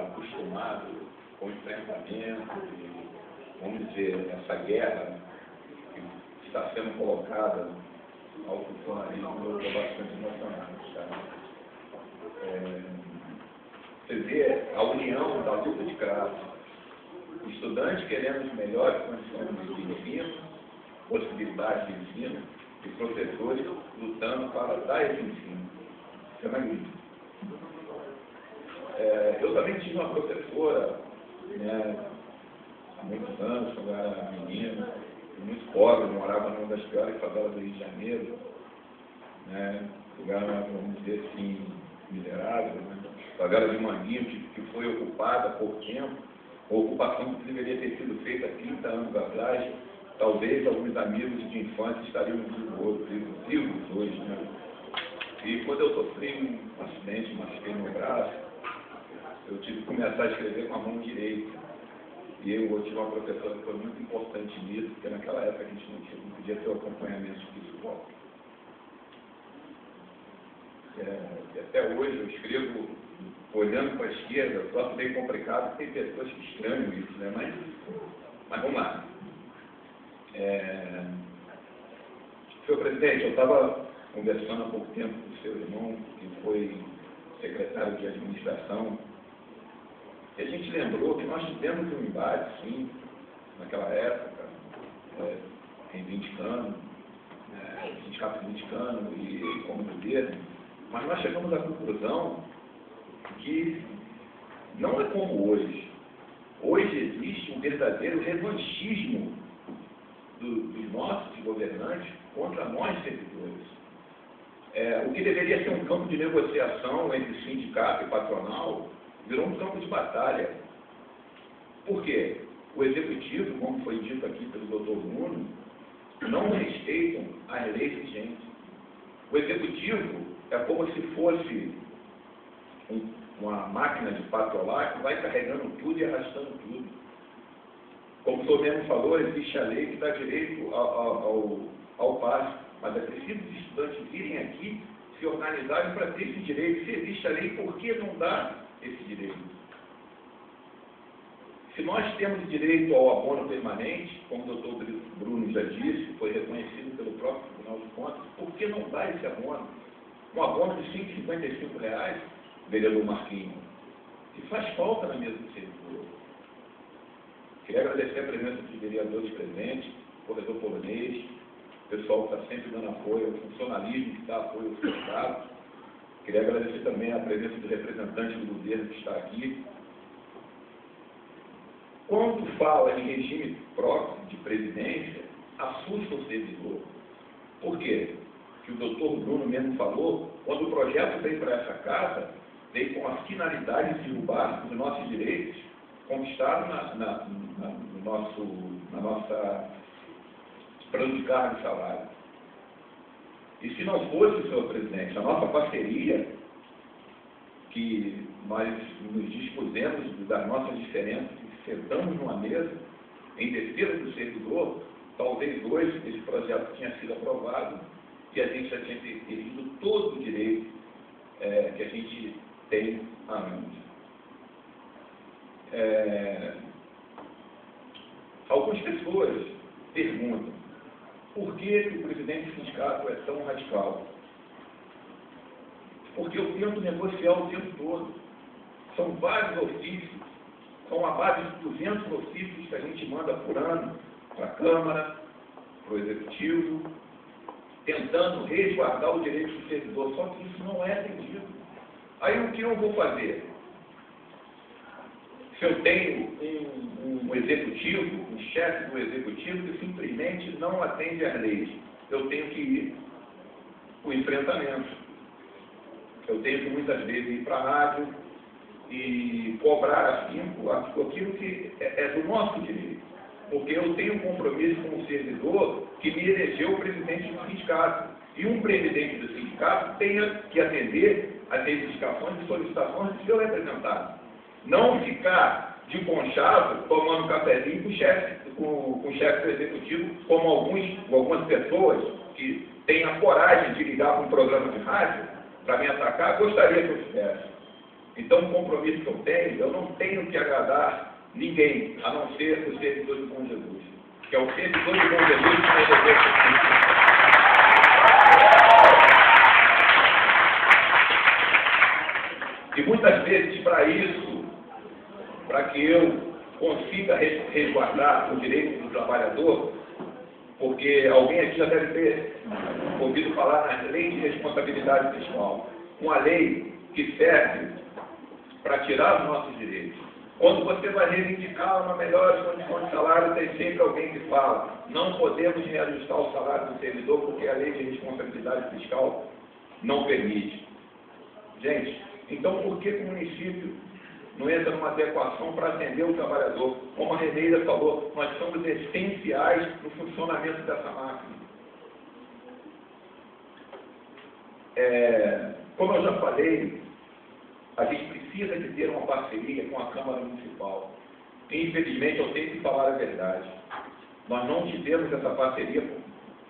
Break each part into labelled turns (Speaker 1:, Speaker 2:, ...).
Speaker 1: acostumado com o enfrentamento, vamos dizer, essa guerra que está sendo colocada ao funcionalismo, eu estou bastante emocionado. Você vê a união da luta de classe, estudantes querendo melhores condições de ensino, possibilidades de ensino, e professores lutando para dar esse ensino. Isso é magnífico. Eu também tive uma professora, há muitos anos, quando eu era menino, muito pobre, morava numa das piores favelas do Rio de Janeiro, lugar, vamos dizer assim, miserável, favela de Manguinho, que foi ocupada há pouco tempo, uma ocupação que deveria ter sido feita há 30 anos atrás. Talvez alguns amigos de infância estariam vivos hoje, E quando eu sofri um acidente, machuquei meu braço, eu tive que começar a escrever com a mão direita. E eu tive uma professora que foi muito importante nisso, porque naquela época a gente não podia ter o acompanhamento de psicólogo. Até hoje eu escrevo olhando para a esquerda, eu troço bem complicado, tem pessoas que estranham isso, Mas vamos lá. Senhor presidente, eu estava conversando há pouco tempo com o seu irmão, que foi secretário de administração, e a gente lembrou que nós tivemos um embate, sim, naquela época, em 20 anos, sindicato de 20 anos e como governo, mas nós chegamos à conclusão que não é como hoje. Hoje existe um verdadeiro revanchismo dos nossos governantes contra nós servidores. O que deveria ser um campo de negociação entre sindicato e patronal virou um campo de batalha. Por quê? O executivo, como foi dito aqui pelo doutor Bruno, não respeitam as leis vigentes. O executivo é como se fosse uma máquina de patrolar que vai carregando tudo e arrastando tudo. Como o senhor mesmo falou, existe a lei que dá direito ao passe, mas é preciso os estudantes virem aqui, se organizarem para ter esse direito. Se existe a lei, por que não dá esse direito? Se nós temos direito ao abono permanente, como o doutor Bruno já disse, foi reconhecido pelo próprio Tribunal de Contas, por que não dá esse abono? Um abono de R$ 155, vereador Marquinhos, que faz falta na mesa do servidor. Queria agradecer a presença dos vereadores presentes, o corredor polonês, o pessoal que está sempre dando apoio, o funcionalismo que dá apoio ao sindicato. Queria agradecer também a presença do representante do governo que está aqui. Quando fala em regime próprio de previdência, assusta o servidor. Por quê? Que o doutor Bruno mesmo falou, quando o projeto veio para essa casa, veio com a finalidade de derrubar os nossos direitos conquistados na nossa plano de cargo e salário. E se não fosse, senhor presidente, a nossa parceria, que nós nos dispusemos das nossas diferenças, que sentamos numa mesa em defesa do servidor, talvez hoje esse projeto tinha sido aprovado e a gente já tinha terido todo o direito que a gente tem há anos. Algumas pessoas perguntam por que o presidente do sindicato é tão radical? Porque eu tento negociar o tempo todo. São vários ofícios, são a base de 200 ofícios que a gente manda por ano para a Câmara, para o Executivo, tentando resguardar o direito do servidor, só que isso não é atendido. Aí o que eu vou fazer? Se eu tenho um executivo, um chefe do executivo que simplesmente não atende às leis, eu tenho que ir para o enfrentamento. Eu tenho que muitas vezes ir para a rádio e cobrar aquilo que é do nosso direito. Porque eu tenho um compromisso com o servidor que me elegeu presidente do sindicato. E um presidente do sindicato tem que atender às reivindicações e solicitações do seu representado. Não ficar de conchavo tomando cafezinho com o chefe do executivo, como algumas pessoas que têm a coragem de ligar para um programa de rádio para me atacar, gostaria que eu fizesse. Então, o compromisso que eu não tenho que agradar ninguém, a não ser o servidor de Bom Jesus, que é o servidor de Bom Jesus que vai dever cumprir. E muitas vezes, para isso, para que eu consiga resguardar o direito do trabalhador, porque alguém aqui já deve ter ouvido falar na lei de responsabilidade fiscal, uma lei que serve para tirar os nossos direitos. Quando você vai reivindicar uma melhor condição de salário, tem sempre alguém que fala: não podemos reajustar o salário do servidor porque a lei de responsabilidade fiscal não permite. Gente, então por que o município não entra numa adequação para atender o trabalhador? Como a Reneira falou, nós somos essenciais no funcionamento dessa máquina. Como eu já falei, a gente precisa de ter uma parceria com a Câmara Municipal. Infelizmente, eu tenho que falar a verdade. Nós não tivemos essa parceria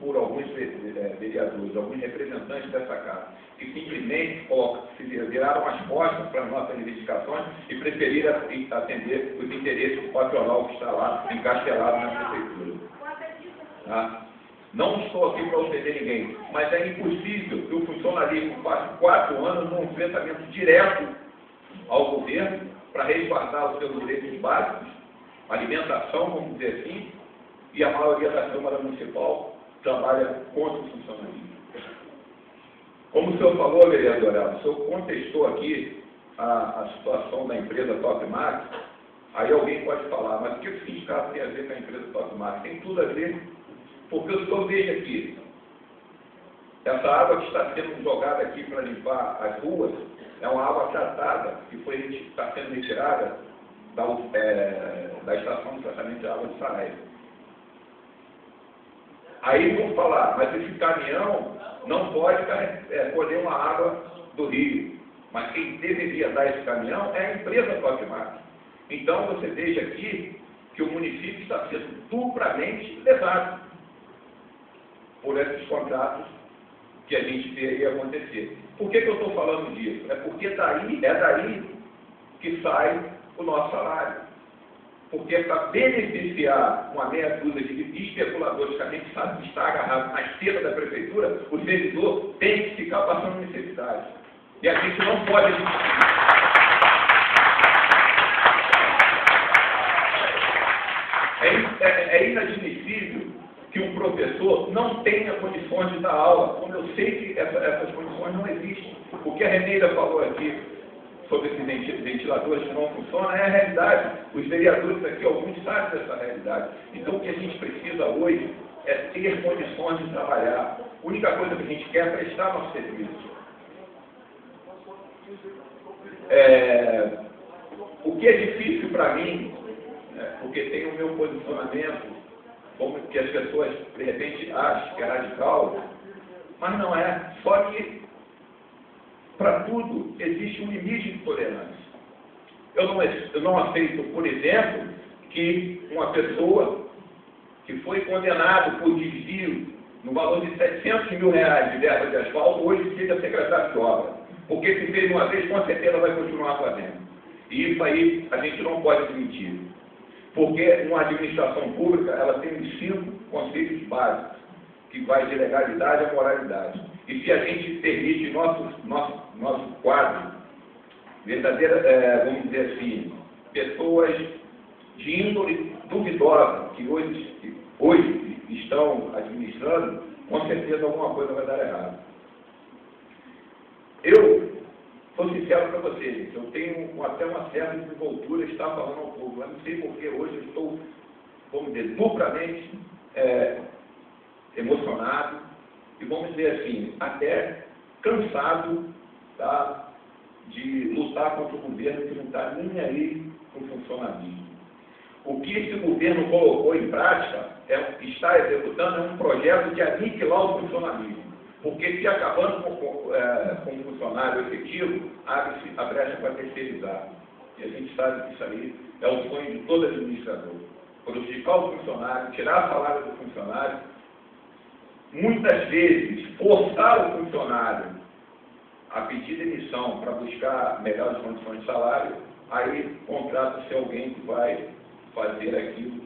Speaker 1: por alguns vereadores, alguns representantes dessa casa, que simplesmente se viraram as costas para as nossas reivindicações e preferiram atender os interesses do patronal que está lá encastelado na prefeitura. Tá? Não estou aqui para ofender ninguém, mas é impossível que o funcionalismo passe 4 anos num enfrentamento direto ao governo para resguardar os seus direitos básicos, alimentação, vamos dizer assim, e a maioria da Câmara Municipal trabalha contra o funcionalismo. Como o senhor falou, vereadora, o senhor contestou aqui a situação da empresa Topmark. Aí alguém pode falar: mas o que o sindicato tem a ver com a empresa Topmark? Tem tudo a ver, porque o senhor veja aqui, essa água que está sendo jogada aqui para limpar as ruas é uma água tratada que está sendo retirada da estação de tratamento de água de Saraiva. Aí vão falar: mas esse caminhão não pode colher uma água do rio. Mas quem deveria dar esse caminhão é a empresa Topmark. Então você veja aqui que o município está sendo duplamente lesado por esses contratos que a gente veria acontecer. Por que eu estou falando disso? É porque é daí que sai o nosso salário. Porque para beneficiar uma meia dúzia de especuladores que a gente sabe que está agarrado na esteira da prefeitura, o servidor tem que ficar passando necessidade. E a gente não pode admitir. É inadmissível que um professor não tenha condições de dar aula, quando eu sei que essas condições não existem. O que a Reneira falou aqui sobre esses ventiladores que não funcionam é a realidade. Os vereadores aqui, alguns sabem dessa realidade. Então, o que a gente precisa hoje é ter condições de trabalhar. A única coisa que a gente quer é prestar nosso serviço. O que é difícil para mim, porque tem o meu posicionamento, como que as pessoas, de repente, acham que é radical, mas não é. Só que para tudo existe um limite de tolerância. Eu não aceito, por exemplo, que uma pessoa que foi condenada por desvio no valor de R$700 mil de verba de asfalto hoje seja secretário de obra. Porque se fez uma vez, com certeza vai continuar fazendo. E isso aí a gente não pode admitir. Porque uma administração pública, ela tem os 5 conceitos básicos, que vai de legalidade à moralidade. E se a gente permite nosso quadro, verdadeira, vamos dizer assim, pessoas de índole duvidosa, que hoje estão administrando, com certeza alguma coisa vai dar errado. Eu sou sincero para vocês, eu tenho até uma certa desenvoltura de estar falando ao povo. Eu não sei porque hoje eu estou, vamos dizer, duplamente emocionado e, vamos dizer assim, até cansado, tá, de lutar contra o governo que não está nem aí com o funcionalismo. O que esse governo colocou em prática, está executando, é um projeto de aniquilar o funcionalismo. Porque se acabando com o funcionário efetivo, abre-se a brecha para terceirizar. E a gente sabe que isso aí é o sonho de todo administrador. Prejudicar o funcionário, tirar a salário do funcionário, muitas vezes forçar o funcionário a pedir demissão para buscar melhores condições de salário, aí contrata-se alguém que vai fazer aquilo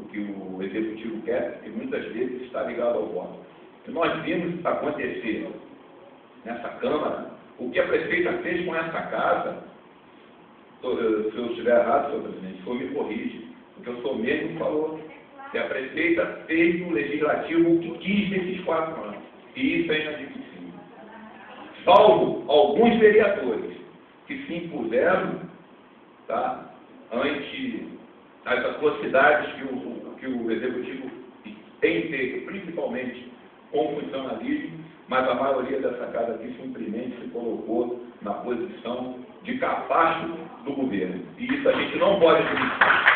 Speaker 1: que o executivo quer, e muitas vezes está ligado ao voto. E nós vimos acontecer nessa Câmara o que a prefeita fez com essa casa. Se eu estiver errado, senhor presidente, for me corrige, porque eu sou mesmo que falou que a prefeita fez no legislativo o que quis nesses 4 anos. E isso é inadmissível. Salvo alguns vereadores que se impuseram, tá, ante as atrocidades que o executivo tem feito, principalmente com o funcionalismo, mas a maioria dessa casa aqui simplesmente se colocou na posição de capacho do governo. E isso a gente não pode admitir.